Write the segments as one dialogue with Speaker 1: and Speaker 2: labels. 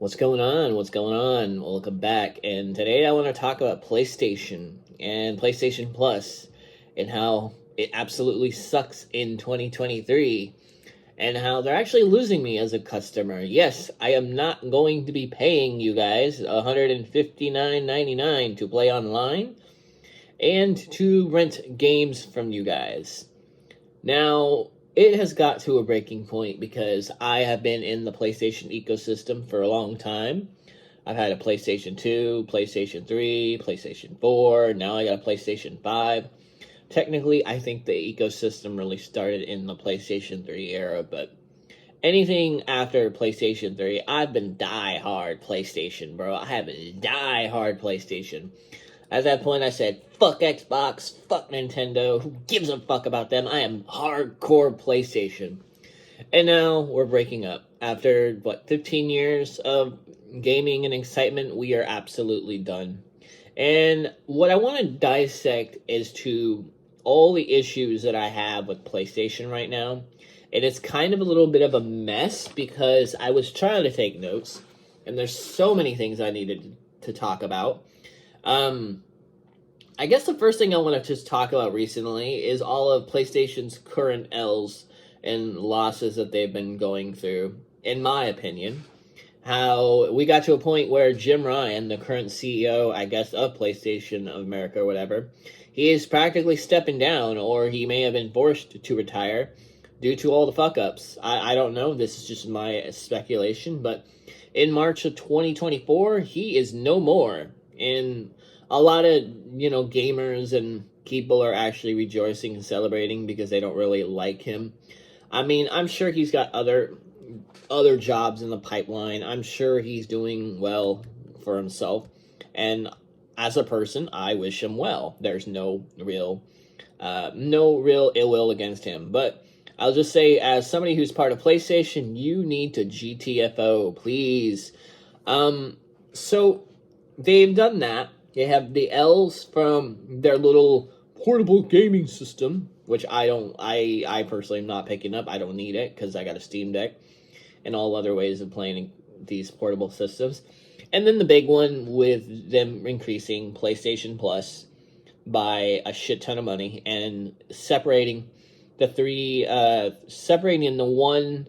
Speaker 1: What's going on? What's going on? Welcome back. And today I want to talk about PlayStation and PlayStation Plus and how it absolutely sucks in 2023 and how they're actually losing me as a customer. Yes, I am not going to be paying you guys $159.99 to play online and to rent games from you guys. Now, it has got to a breaking point because I have been in the PlayStation ecosystem for a long time. I've had a PlayStation 2, PlayStation 3, PlayStation 4, now I got a PlayStation 5. Technically, I think the ecosystem really started in the PlayStation 3 era, but anything after PlayStation 3, I've been die-hard PlayStation, bro. I have been die-hard PlayStation. At that point, I said, fuck Xbox, fuck Nintendo, who gives a fuck about them? I am hardcore PlayStation. And now we're breaking up. After, 15 years of gaming and excitement, we are absolutely done. And what I want to dissect is to all the issues that I have with PlayStation right now. And it's kind of a little bit of a mess because I was trying to take notes, and there's so many things I needed to talk about. I guess the first thing I want to just talk about recently is all of PlayStation's current L's and losses that they've been going through, in my opinion. How we got to a point where Jim Ryan, the current CEO, I guess, of PlayStation of America or whatever, he is practically stepping down, or he may have been forced to retire due to all the fuck-ups. I don't know, this is just my speculation, but in March of 2024, he is no more. And a lot of, gamers and people are actually rejoicing and celebrating because they don't really like him. I mean, I'm sure he's got other jobs in the pipeline. I'm sure he's doing well for himself. And as a person, I wish him well. There's no real ill will against him. But I'll just say, as somebody who's part of PlayStation, you need to GTFO, please. So they've done that. They have the L's from their little portable gaming system, which I personally am not picking up. I don't need it because I got a Steam Deck and all other ways of playing these portable systems. And then the big one with them increasing PlayStation Plus by a shit ton of money and separating separating the one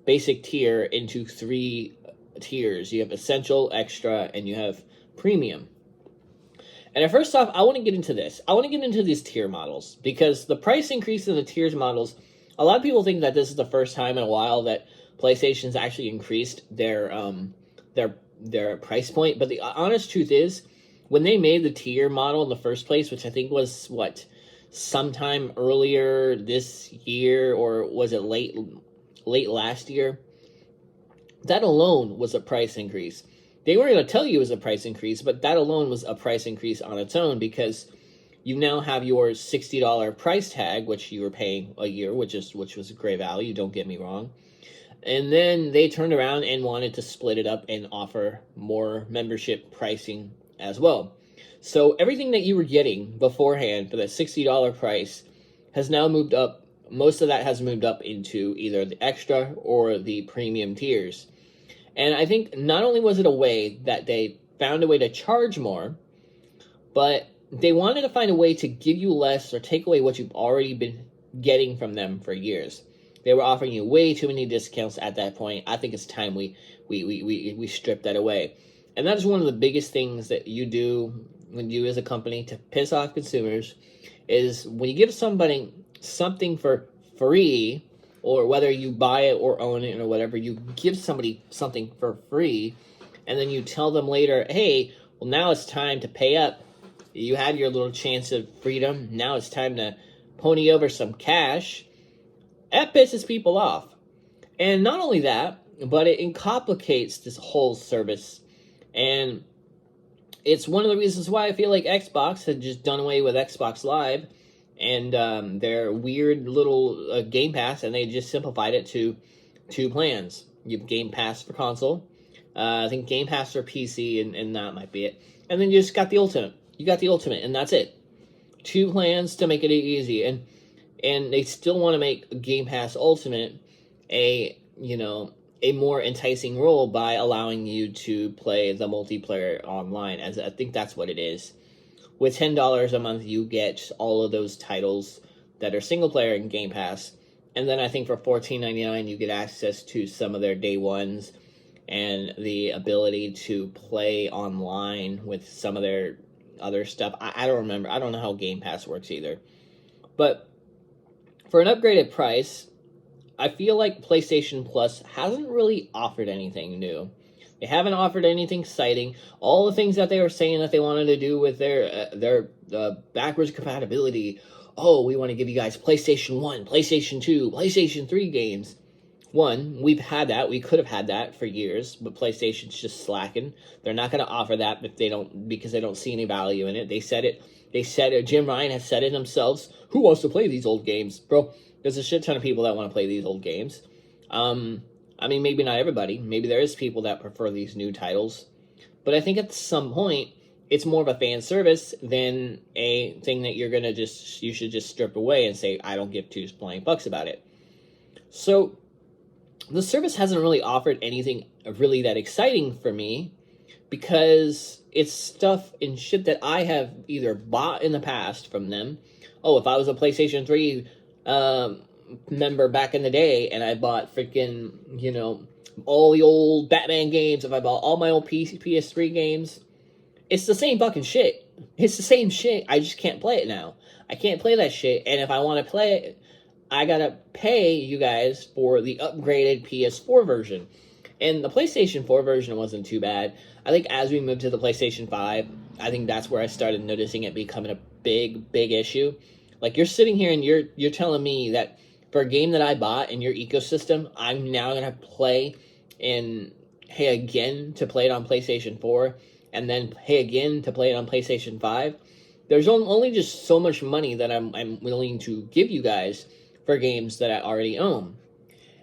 Speaker 1: basic tier into three tiers. You have Essential, Extra, and you have Premium. And first off, I want to get into this. I want to get into these tier models because the price increase in the tiers models, a lot of people think that this is the first time in a while that PlayStation's actually increased their price point. But the honest truth is, when they made the tier model in the first place, which I think was sometime earlier this year, or was it late last year, that alone was a price increase. They weren't going to tell you it was a price increase, but that alone was a price increase on its own because you now have your $60 price tag, which you were paying a year, which was a great value, don't get me wrong. And then they turned around and wanted to split it up and offer more membership pricing as well. So everything that you were getting beforehand for that $60 price has now moved up. Most of that has moved up into either the extra or the premium tiers. And I think not only was it a way that they found a way to charge more, but they wanted to find a way to give you less or take away what you've already been getting from them for years. They were offering you way too many discounts at that point. I think it's time we strip that away. And that is one of the biggest things that you do when you as a company to piss off consumers is when you give somebody something for free, or whether you buy it or own it or whatever, you give somebody something for free, and then you tell them later, hey, well, now it's time to pay up. You had your little chance of freedom. Now it's time to pony over some cash. That pisses people off. And not only that, but it complicates this whole service. And it's one of the reasons why I feel like Xbox had just done away with Xbox Live and their weird little Game Pass, and they just simplified it to two plans. You have Game Pass for console, I think Game Pass for PC, and that might be it. And then you just got the Ultimate. You got the Ultimate, and that's it. Two plans to make it easy, and they still want to make Game Pass Ultimate a a more enticing role by allowing you to play the multiplayer online, as I think that's what it is. With $10 a month, you get all of those titles that are single player in Game Pass, and then I think for $14.99 you get access to some of their day ones and the ability to play online with some of their other stuff. I don't remember. I don't know how Game Pass works either. But for an upgraded price, I feel like PlayStation Plus hasn't really offered anything new. They haven't offered anything exciting. All the things that they were saying that they wanted to do with their backwards compatibility. Oh, we want to give you guys PlayStation 1, PlayStation 2, PlayStation 3 games. One, we've had that. We could have had that for years, but PlayStation's just slacking. They're not going to offer that because they don't see any value in it. They said it. Jim Ryan has said it themselves. Who wants to play these old games, bro? There's a shit ton of people that want to play these old games. I mean, maybe not everybody. Maybe there is people that prefer these new titles, but I think at some point it's more of a fan service than a thing that you should just strip away and say I don't give two flying fucks about it. So the service hasn't really offered anything really that exciting for me because it's stuff and shit that I have either bought in the past from them. Oh, if I was a PlayStation 3 member back in the day and I bought freaking, all the old Batman games, if I bought all my old PS3 games, it's the same fucking shit. It's the same shit. I just can't play it now. I can't play that shit. And if I want to play it, I gotta pay you guys for the upgraded PS4 version. And the PlayStation 4 version wasn't too bad. I think as we moved to the PlayStation 5, I think that's where I started noticing it becoming a big, big issue. Like, you're sitting here and you're telling me that for a game that I bought in your ecosystem, I'm now gonna play and pay again to play it on PlayStation 4, and then pay again to play it on PlayStation 5. There's only just so much money that I'm willing to give you guys for games that I already own.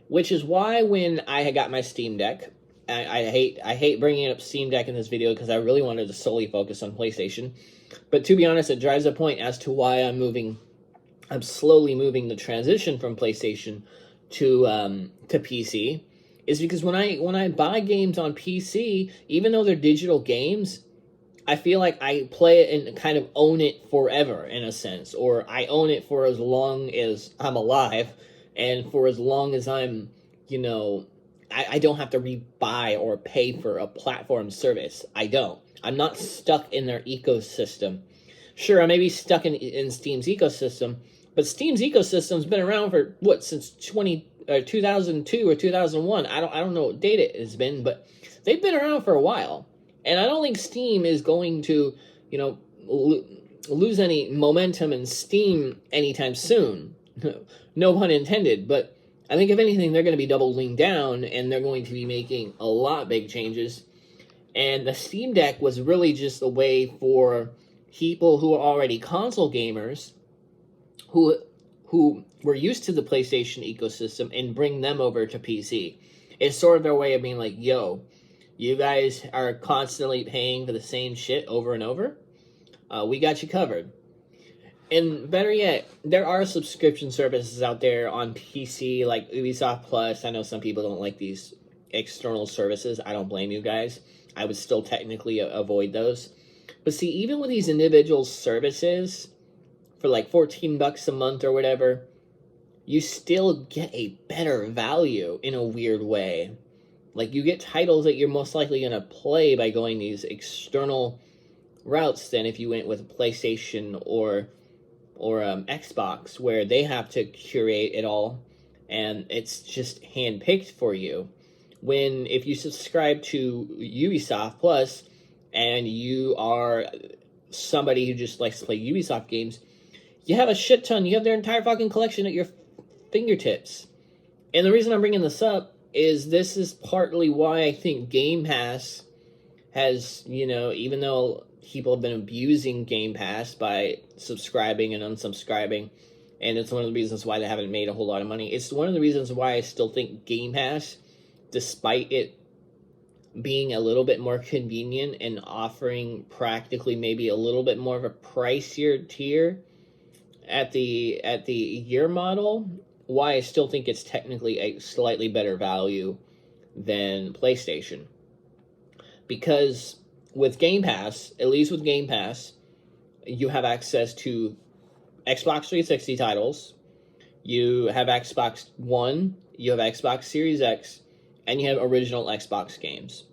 Speaker 1: Which is why when I had got my Steam Deck, I hate bringing up Steam Deck in this video because I really wanted to solely focus on PlayStation. But to be honest, it drives a point as to why I'm slowly moving the transition from PlayStation to PC, is because when I buy games on PC, even though they're digital games, I feel like I play it and kind of own it forever in a sense, or I own it for as long as I'm alive, and for as long as I'm, I don't have to rebuy or pay for a platform service. I don't. I'm not stuck in their ecosystem. Sure, I may be stuck in Steam's ecosystem, but Steam's ecosystem's been around for since 2002 or 2001. I don't know what date it has been, but they've been around for a while. And I don't think Steam is going to, lose any momentum in Steam anytime soon. No pun intended. But I think if anything, they're going to be doubling down, and they're going to be making a lot of big changes. And the Steam Deck was really just a way for people who are already console gamers, who were used to the PlayStation ecosystem, and bring them over to PC. It's sort of their way of being like, yo, you guys are constantly paying for the same shit over and over. We got you covered. And better yet, there are subscription services out there on PC like Ubisoft Plus. I know some people don't like these external services. I don't blame you guys. I would still technically avoid those. But see, even with these individual services, for like $14 a month or whatever, you still get a better value in a weird way. Like, you get titles that you're most likely going to play by going these external routes than if you went with PlayStation or Xbox, where they have to curate it all, and it's just handpicked for you. If you subscribe to Ubisoft Plus, and you are somebody who just likes to play Ubisoft games, you have a shit ton. You have their entire fucking collection at your fingertips. And the reason I'm bringing this up is this is partly why I think Game Pass has, even though people have been abusing Game Pass by subscribing and unsubscribing, and it's one of the reasons why they haven't made a whole lot of money. It's one of the reasons why I still think Game Pass, despite it being a little bit more convenient and offering practically maybe a little bit more of a pricier tier at the year model, why I still think it's technically a slightly better value than PlayStation. Because with Game Pass, at least with Game Pass, you have access to Xbox 360 titles, you have Xbox One, you have Xbox Series X, and you have original Xbox games.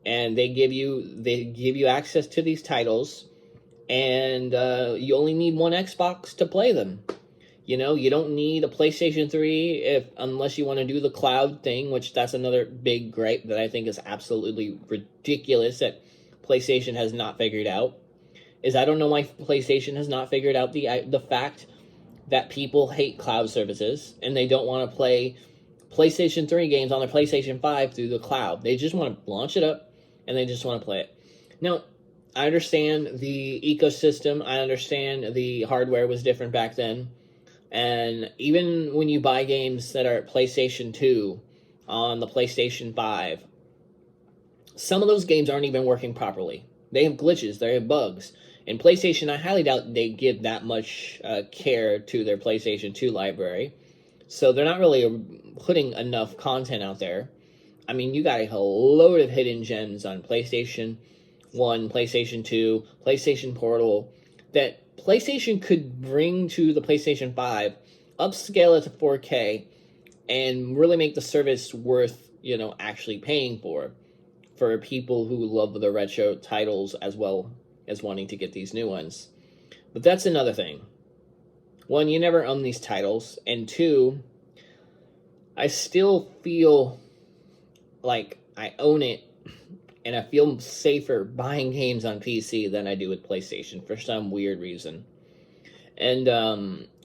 Speaker 1: And they give you access to these titles, and you only need one Xbox to play them. You know, you don't need a PlayStation 3 unless you want to do the cloud thing, which that's another big gripe that I think is absolutely ridiculous that PlayStation has not figured out. Is I don't know why PlayStation has not figured out the fact that people hate cloud services and they don't want to play PlayStation 3 games on their PlayStation 5 through the cloud. They just want to launch it up and they just want to play it. Now, I understand the ecosystem. I understand the hardware was different back then. And even when you buy games that are PlayStation 2 on the PlayStation 5, some of those games aren't even working properly. They have glitches, they have bugs. And PlayStation, I highly doubt they give that much care to their PlayStation 2 library. So they're not really putting enough content out there. I mean, you got a whole load of hidden gems on PlayStation 1, PlayStation 2, PlayStation Portal, that PlayStation could bring to the PlayStation 5, upscale it to 4K, and really make the service worth, actually paying for people who love the retro titles as well as wanting to get these new ones. But that's another thing. One, you never own these titles, and two, I still feel like I own it, and I feel safer buying games on PC than I do with PlayStation for some weird reason. And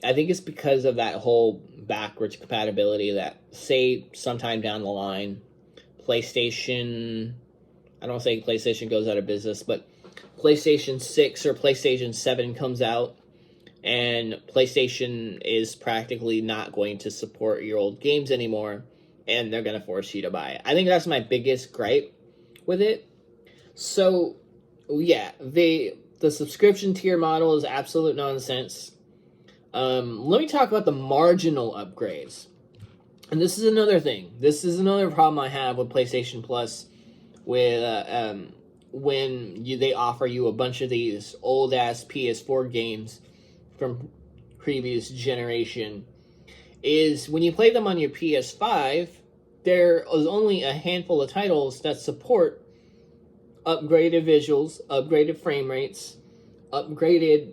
Speaker 1: I think it's because of that whole backwards compatibility that, say, sometime down the line, PlayStation, I don't want to say PlayStation goes out of business, but PlayStation 6 or PlayStation 7 comes out, and PlayStation is practically not going to support your old games anymore, and they're going to force you to buy it. I think that's my biggest gripe with it. So, yeah, the subscription tier model is absolute nonsense. Let me talk about the marginal upgrades. And this is another thing. This is another problem I have with PlayStation Plus, with when they offer you a bunch of these old-ass PS4 games from previous generation, is when you play them on your PS5, there is only a handful of titles that support upgraded visuals, upgraded frame rates, upgraded,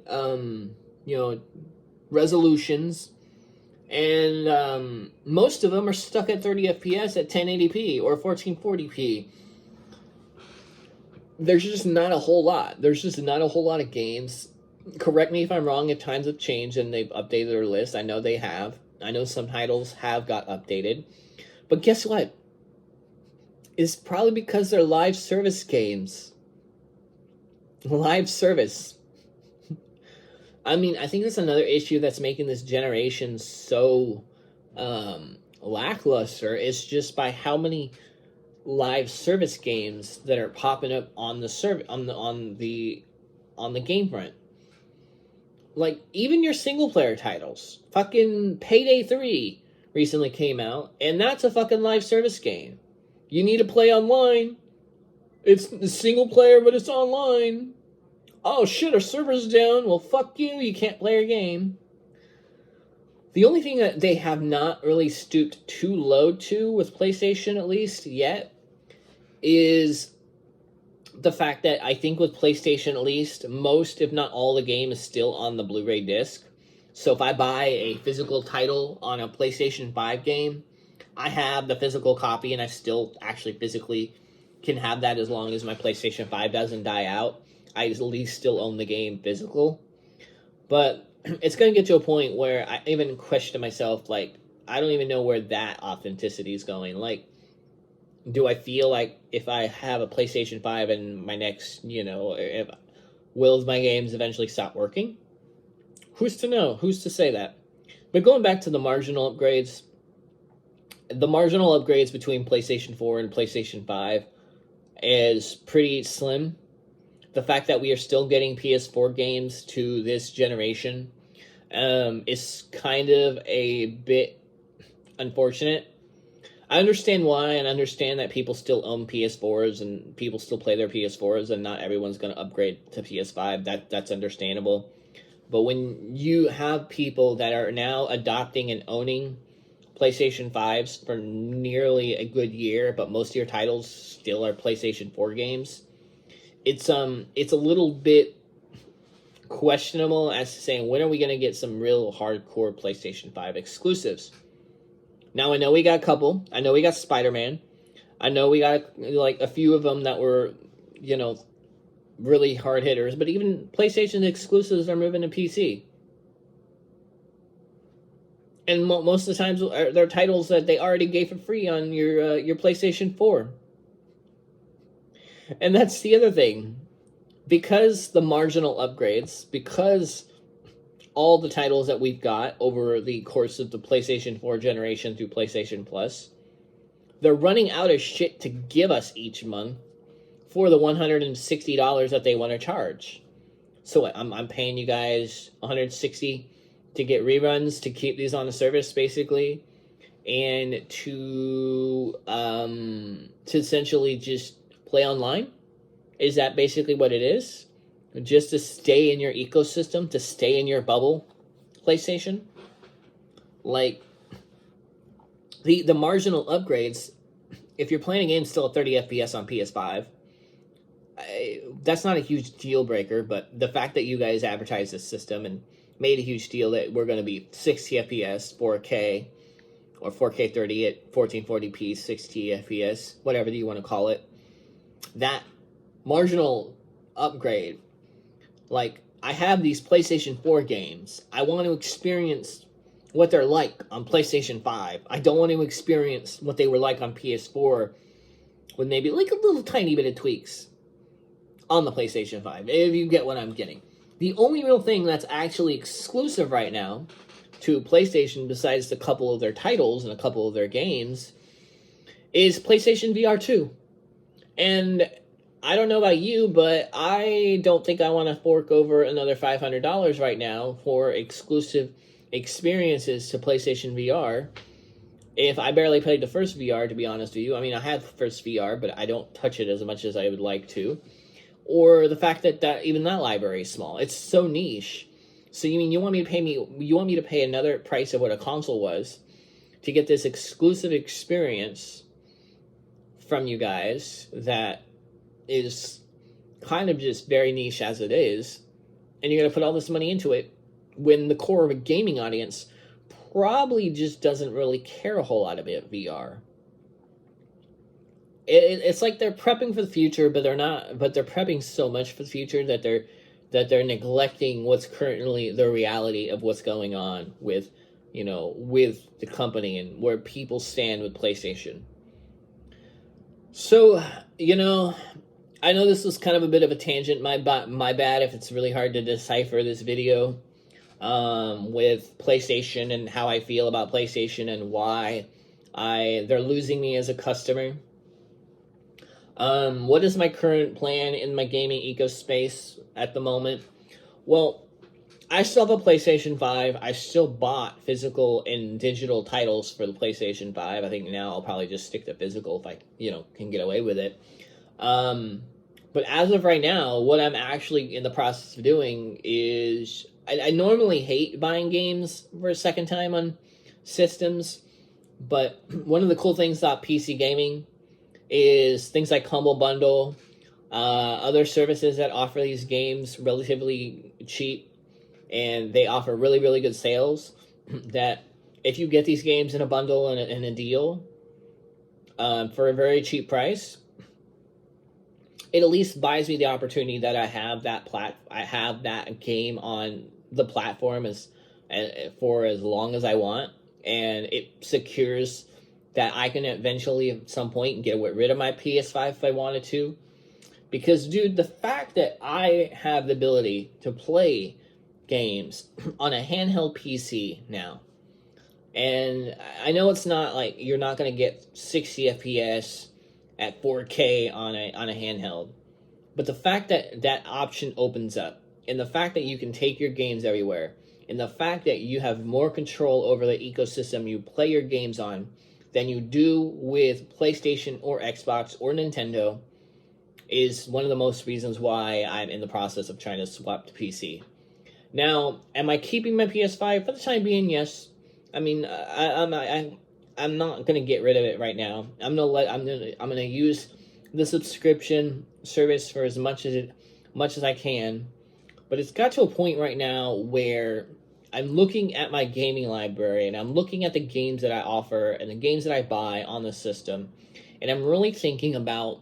Speaker 1: resolutions, and most of them are stuck at 30 FPS at 1080p or 1440p. There's just not a whole lot. There's just not a whole lot of games. Correct me if I'm wrong, if times have changed and they've updated their list. I know they have. I know some titles have got updated. But guess what? It's probably because they're live service games. Live service. I mean, I think that's another issue that's making this generation so lackluster. It's just by how many live service games that are popping up on the on the game front. Like, even your single player titles. Fucking Payday 3 recently came out, and that's a fucking live service game. You need to play online. It's single player, but it's online. Oh shit, our server's down. Well, fuck you, you can't play your game. The only thing that they have not really stooped too low to, with PlayStation at least yet, is the fact that I think with PlayStation at least, most, if not all, the game is still on the Blu-ray disc. So if I buy a physical title on a PlayStation 5 game, I have the physical copy, and I still actually physically can have that as long as my PlayStation 5 doesn't die out. I at least still own the game physical. But it's going to get to a point where I even question myself, like, I don't even know where that authenticity is going. Like, do I feel like if I have a PlayStation 5 and my next, will my games eventually stop working? Who's to know? Who's to say that? But going back to the marginal upgrades between PlayStation 4 and PlayStation 5 is pretty slim. The fact that we are still getting PS4 games to this generation is kind of a bit unfortunate. I understand why, and understand that people still own PS4s and people still play their PS4s, and not everyone's going to upgrade to PS5. That's understandable. But when you have people that are now adopting and owning PlayStation 5s for nearly a good year, but most of your titles still are PlayStation 4 games, it's a little bit questionable as to saying, when are we going to get some real hardcore PlayStation 5 exclusives? Now, I know we got a couple. I know we got Spider-Man. I know we got like a few of them that were, really hard hitters, but even PlayStation exclusives are moving to PC. And most of the times, they're titles that they already gave for free on your PlayStation 4. And that's the other thing. Because the marginal upgrades, because all the titles that we've got over the course of the PlayStation 4 generation through PlayStation Plus, they're running out of shit to give us each month for the $160 that they want to charge. So I'm paying you guys $160 to get reruns, to keep these on the service, basically, and to essentially just play online. Is that basically what it is? Just to stay in your ecosystem, to stay in your bubble, PlayStation? Like, the marginal upgrades, if you're playing a game still at 30 FPS on PS5, that's not a huge deal breaker, but the fact that you guys advertised this system and made a huge deal that we're going to be 60 FPS, 4K, or 4K 30 at 1440p, 60 FPS, whatever you want to call it, that marginal upgrade, like, I have these PlayStation 4 games. I want to experience what they're like on PlayStation 5. I don't want to experience what they were like on PS4 with maybe like a little tiny bit of tweaks on the PlayStation 5, if you get what I'm getting. The only real thing that's actually exclusive right now to PlayStation, besides a couple of their titles and a couple of their games, is PlayStation VR 2. And I don't know about you, but I don't think I want to fork over another $500 right now for exclusive experiences to PlayStation VR. If I barely played the first VR, to be honest with you. I mean, I had the first VR, but I don't touch it as much as I would like to. Or the fact that even that library is small. It's so niche. So you want me to pay another price of what a console was to get this exclusive experience from you guys that is kind of just very niche as it is, and you're going to put all this money into it when the core of a gaming audience probably just doesn't really care a whole lot about VR. It's like they're prepping for the future, but they're not. But they're prepping so much for the future that they're neglecting what's currently the reality of what's going on with with the company and where people stand with PlayStation. So I know this was kind of a bit of a tangent. My bad if it's really hard to decipher this video with PlayStation and how I feel about PlayStation and why they're losing me as a customer. What is my current plan in my gaming ecospace at the moment? Well, I still have a PlayStation 5. I still bought physical and digital titles for the PlayStation 5. I think now I'll probably just stick to physical if I, can get away with it. But as of right now, what I'm actually in the process of doing is I normally hate buying games for a second time on systems, but one of the cool things about PC gaming is things like Humble Bundle, other services that offer these games relatively cheap, and they offer really, really good sales, that if you get these games in a bundle and a deal for a very cheap price, it at least buys me the opportunity that I have that game on the platform for as long as I want, and it secures that I can eventually at some point get rid of my PS5 if I wanted to. Because, dude, the fact that I have the ability to play games on a handheld PC now, and I know it's not like you're not going to get 60 FPS at 4K on a handheld, but the fact that that option opens up, and the fact that you can take your games everywhere, and the fact that you have more control over the ecosystem you play your games on than you do with PlayStation or Xbox or Nintendo is one of the most reasons why I'm in the process of trying to swap to PC. Now, am I keeping my PS5 for the time being? Yes. I mean, I'm not gonna get rid of it right now. I'm gonna use the subscription service for as much as I can. But it's got to a point right now where I'm looking at my gaming library and I'm looking at the games that I offer and the games that I buy on the system, and I'm really thinking about,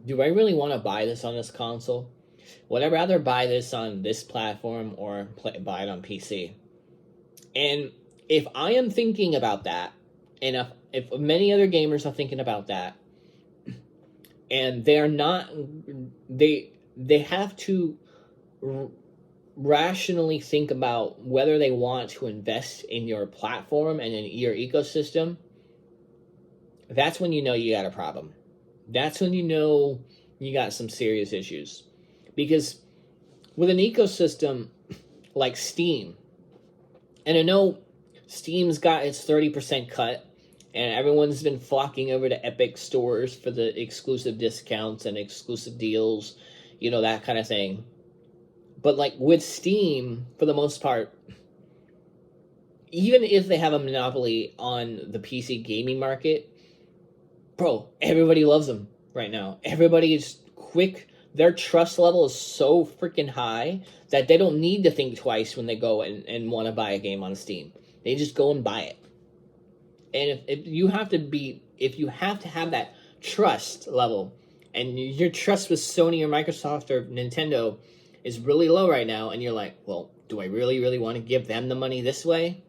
Speaker 1: do I really want to buy this on this console? Would I rather buy this on this platform or buy it on PC? And if I am thinking about that, and if many other gamers are thinking about that, and they're not, they have to rationally think about whether they want to invest in your platform and in your ecosystem, that's when you know you got a problem. That's when you know you got some serious issues. Because with an ecosystem like Steam, and I know Steam's got its 30% cut, and everyone's been flocking over to Epic stores for the exclusive discounts and exclusive deals, you know, that kind of thing. But like with Steam, for the most part, even if they have a monopoly on the PC gaming market, bro, everybody loves them right now. Everybody is quick. Their trust level is so freaking high that they don't need to think twice when they go and want to buy a game on Steam. They just go and buy it. And if you have to have that trust level, and your trust with Sony or Microsoft or Nintendo is really low right now, and you're like, well, do I really, really want to give them the money this way?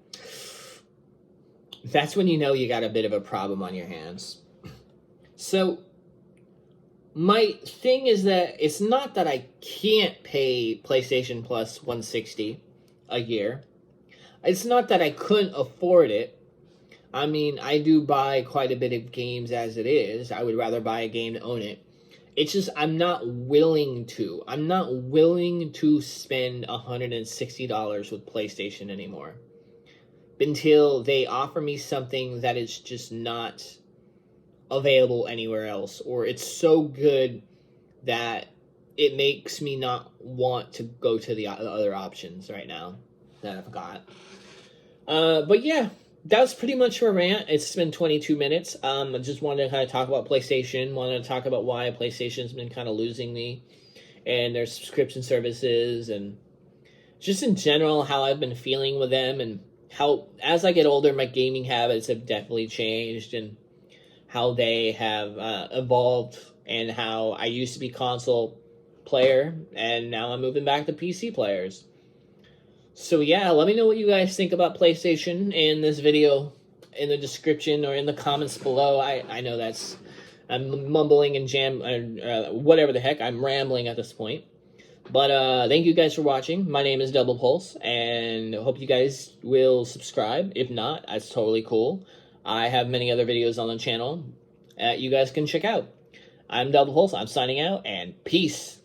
Speaker 1: That's when you know you got a bit of a problem on your hands. So, my thing is that it's not that I can't pay PlayStation Plus $160 a year. It's not that I couldn't afford it. I mean, I do buy quite a bit of games as it is. I would rather buy a game to own it. It's just I'm not willing to. I'm not willing to spend $160 with PlayStation anymore until they offer me something that is just not available anywhere else, or it's so good that it makes me not want to go to the other options right now that I've got. But yeah, that's pretty much our rant. It's been 22 minutes. I just wanted to kind of talk about PlayStation. Wanted to talk about why PlayStation's been kind of losing me and their subscription services, and just in general how I've been feeling with them, and how as I get older my gaming habits have definitely changed, and how they have evolved, and how I used to be console player and now I'm moving back to PC players. So yeah, let me know what you guys think about PlayStation in this video, in the description or in the comments below. I know I'm mumbling and whatever the heck, I'm rambling at this point. But thank you guys for watching. My name is Double Pulse, and hope you guys will subscribe. If not, that's totally cool. I have many other videos on the channel you guys can check out. I'm Double Pulse, I'm signing out, and peace.